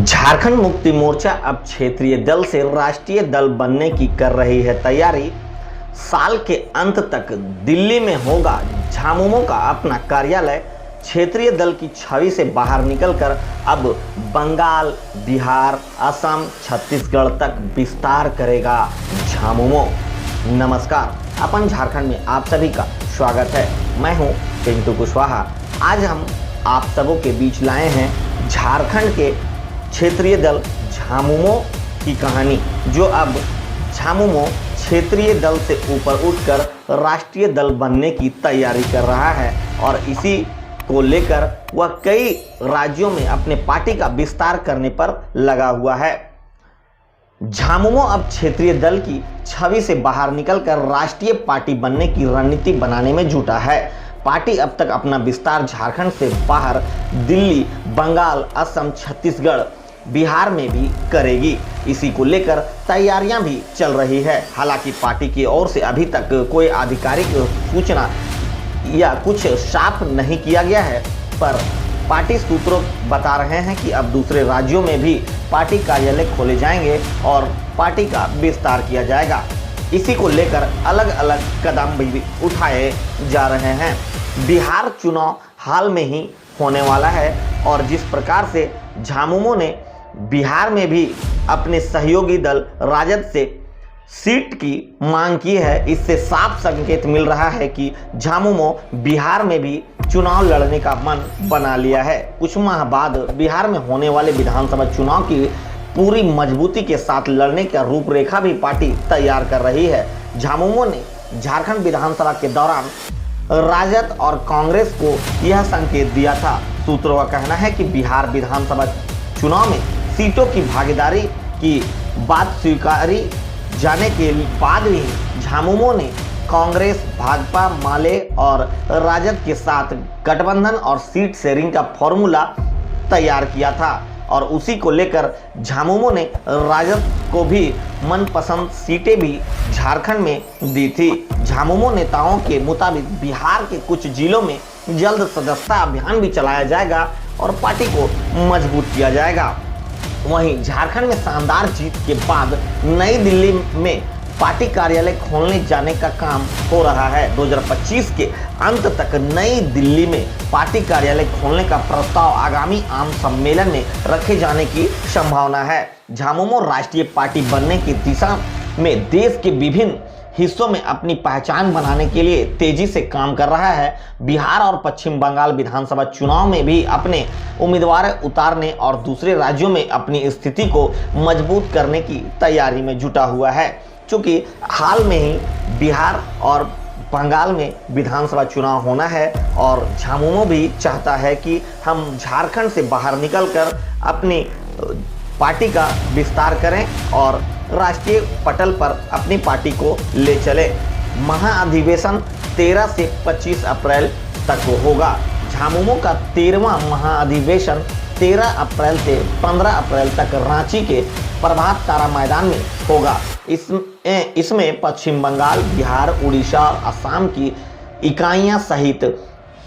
झारखंड मुक्ति मोर्चा अब क्षेत्रीय दल से राष्ट्रीय दल बनने की कर रही है तैयारी। साल के अंत तक दिल्ली में होगा झामुमो का अपना कार्यालय। क्षेत्रीय दल की छवि से बाहर निकलकर अब बंगाल, बिहार, असम, छत्तीसगढ़ तक विस्तार करेगा झामुमो। नमस्कार, अपन झारखंड में आप सभी का स्वागत है। मैं हूं पिंटू कुशवाहा। आज हम आप सबों के बीच लाए हैं झारखंड के क्षेत्रीय दल झामुमो की कहानी, जो अब झामुमो क्षेत्रीय दल से ऊपर उठकर राष्ट्रीय दल बनने की तैयारी कर रहा है और इसी को लेकर वह कई राज्यों में अपने पार्टी का विस्तार करने पर लगा हुआ है। झामुमो अब क्षेत्रीय दल की छवि से बाहर निकलकर राष्ट्रीय पार्टी बनने की रणनीति बनाने में जुटा है। पार्टी अब तक अपना विस्तार झारखंड से बाहर दिल्ली, बंगाल, असम, छत्तीसगढ़, बिहार में भी करेगी। इसी को लेकर तैयारियां भी चल रही है। हालांकि पार्टी की ओर से अभी तक कोई आधिकारिक सूचना या कुछ साफ नहीं किया गया है, पर पार्टी सूत्रों बता रहे हैं कि अब दूसरे राज्यों में भी पार्टी कार्यालय खोले जाएंगे और पार्टी का विस्तार किया जाएगा। इसी को लेकर अलग अलग कदम भी उठाए जा रहे हैं। बिहार चुनाव हाल में ही होने वाला है और जिस प्रकार से झामुमो ने बिहार में भी अपने सहयोगी दल राजद से सीट की मांग की है, इससे साफ संकेत मिल रहा है कि झामुमो बिहार में भी चुनाव लड़ने का मन बना लिया है। कुछ माह बाद बिहार में होने वाले विधानसभा चुनाव की पूरी मजबूती के साथ लड़ने का रूपरेखा भी पार्टी तैयार कर रही है। झामुमो ने झारखंड विधानसभा के दौरान राजद और कांग्रेस को यह संकेत दिया था। सूत्रों का कहना है कि बिहार विधानसभा चुनाव में सीटों की भागीदारी की बात स्वीकारी जाने के बाद भी झामुमो ने कांग्रेस, भाजपा, माले और राजद के साथ गठबंधन और सीट शेयरिंग का फॉर्मूला तैयार किया था और उसी को लेकर झामुमो ने राजद को भी मनपसंद सीटें भी झारखंड में दी थी। झामुमो नेताओं के मुताबिक बिहार के कुछ जिलों में जल्द सदस्यता अभियान भी चलाया जाएगा और पार्टी को मजबूत किया जाएगा। वहीं झारखंड में शानदार जीत के बाद नई दिल्ली में पार्टी कार्यालय खोलने जाने का काम हो रहा है। 2025 के अंत तक नई दिल्ली में पार्टी कार्यालय खोलने का प्रस्ताव आगामी आम सम्मेलन में रखे जाने की संभावना है। झामुमो राष्ट्रीय पार्टी बनने की दिशा में देश के विभिन्न हिस्सों में अपनी पहचान बनाने के लिए तेजी से काम कर रहा है। बिहार और पश्चिम बंगाल विधानसभा चुनाव में भी अपने उम्मीदवार उतारने और दूसरे राज्यों में अपनी स्थिति को मजबूत करने की तैयारी में जुटा हुआ है। चूँकि हाल में ही बिहार और बंगाल में विधानसभा चुनाव होना है और झामुमो भी चाहता है कि हम झारखंड से बाहर निकलकर अपनी पार्टी का विस्तार करें और राष्ट्रीय पटल पर अपनी पार्टी को ले चले। महाअधिवेशन 13 से 25 अप्रैल तक होगा। झामुमो का 13वां महाअधिवेशन 13 अप्रैल से 15 अप्रैल तक रांची के प्रभात तारा मैदान में होगा। इसमें पश्चिम बंगाल, बिहार, उड़ीसा और असम की इकाइयां सहित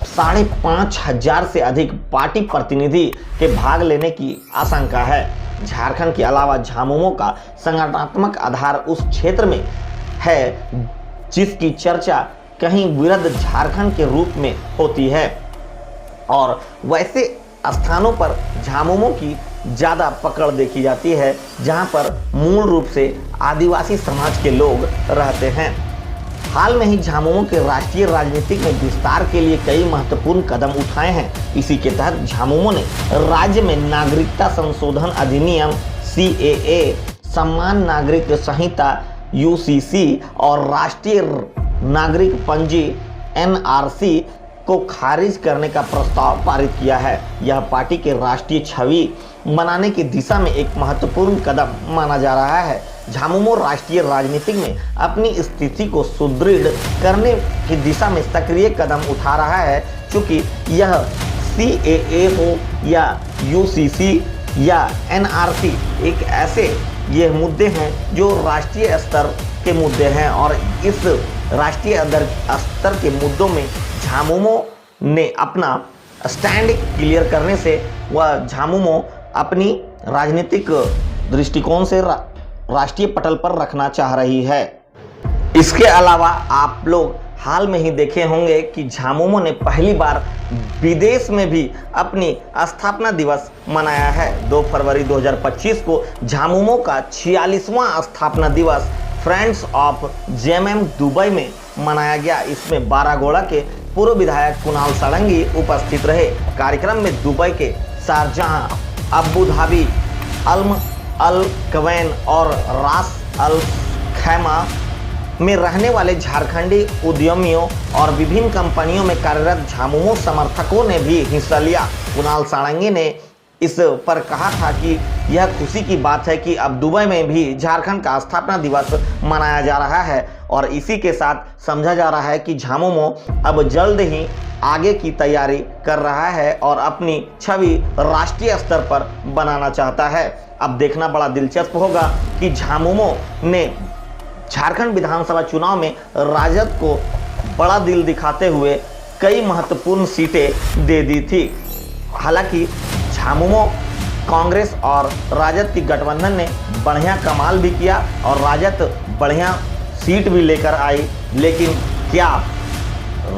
5,500 से अधिक पार्टी प्रतिनिधि के भाग लेने की आशंका है। झारखंड के अलावा झामुमो का संगठनात्मक आधार उस क्षेत्र में है जिसकी चर्चा कहीं वृहद झारखंड के रूप में होती है और वैसे स्थानों पर झामुमो की ज़्यादा पकड़ देखी जाती है जहां पर मूल रूप से आदिवासी समाज के लोग रहते हैं। हाल में ही झामुमो के राष्ट्रीय राजनीति में विस्तार के लिए कई महत्वपूर्ण कदम उठाए हैं। इसी के तहत झामुमो ने राज्य में नागरिकता संशोधन अधिनियम CAA, समान नागरिक संहिता UCC और राष्ट्रीय नागरिक पंजी NRC को खारिज करने का प्रस्ताव पारित किया है। यह पार्टी के राष्ट्रीय छवि बनाने की दिशा में एक महत्वपूर्ण कदम माना जा रहा है। झामुमो राष्ट्रीय राजनीति में अपनी स्थिति को सुदृढ़ करने की दिशा में सक्रिय कदम उठा रहा है। चूँकि यह CAA हो या UCC या NRC, एक ऐसे ये मुद्दे हैं जो राष्ट्रीय स्तर के मुद्दे हैं और इस राष्ट्रीय स्तर के मुद्दों में झामुमो ने अपना स्टैंड क्लियर करने से वह झामुमो अपनी राजनीतिक दृष्टिकोण से राष्ट्रीय पटल पर रखना चाह रही है। इसके अलावा आप लोग हाल में ही देखे होंगे कि झामुमो ने पहली बार विदेश में भी अपनी स्थापना दिवस मनाया है। 2 फरवरी 2025 को झामुमो का 46वां स्थापना दिवस फ्रेंड्स ऑफ जेएमएम दुबई में मनाया गया। इसमें बारागोड़ा के पूर्व विधायक कुणाल सारंगी उपस्थित रहे। कार्यक्रम में दुबई के शारजाह, अबू धाबी, अल कवैन और रास अल खैमा में रहने वाले झारखंडी उद्यमियों और विभिन्न कंपनियों में कार्यरत झामुमो समर्थकों ने भी हिस्सा लिया। कुणाल सारंगी ने इस पर कहा था कि यह खुशी की बात है कि अब दुबई में भी झारखंड का स्थापना दिवस मनाया जा रहा है और इसी के साथ समझा जा रहा है कि झामुमो अब जल्द ही आगे की तैयारी कर रहा है और अपनी छवि राष्ट्रीय स्तर पर बनाना चाहता है। अब देखना बड़ा दिलचस्प होगा कि झामुमो ने झारखंड विधानसभा चुनाव में राजद को बड़ा दिल दिखाते हुए कई महत्वपूर्ण सीटें दे दी थी। हालांकि झामुमो कांग्रेस और राजद की गठबंधन ने बढ़िया कमाल भी किया और राजद बढ़िया सीट भी लेकर आई, लेकिन क्या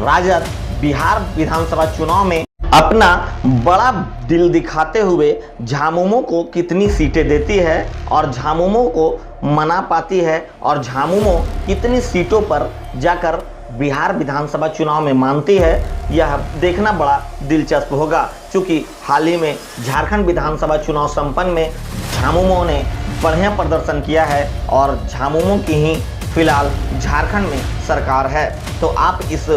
राजद बिहार विधानसभा चुनाव में अपना बड़ा दिल दिखाते हुए झामुमो को कितनी सीटें देती है और झामुमो को मना पाती है और झामुमो कितनी सीटों पर जाकर बिहार विधानसभा चुनाव में मानती है, यह देखना बड़ा दिलचस्प होगा। क्योंकि हाल ही में झारखंड विधानसभा चुनाव संपन्न में झामुमो ने बढ़िया प्रदर्शन किया है और झामुमो की ही फिलहाल झारखंड में सरकार है। तो आप इस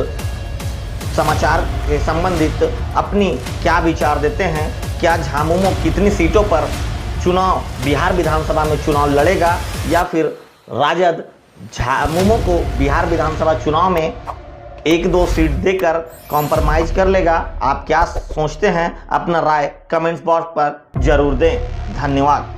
समाचार के संबंधित अपनी क्या विचार देते हैं? क्या झामुमो कितनी सीटों पर चुनाव बिहार विधानसभा में चुनाव लड़ेगा या फिर राजद झामुमो को बिहार विधानसभा चुनाव में 1-2 सीट देकर कॉम्प्रोमाइज कर लेगा? आप क्या सोचते हैं? अपना राय कमेंट्स बॉक्स पर जरूर दें। धन्यवाद।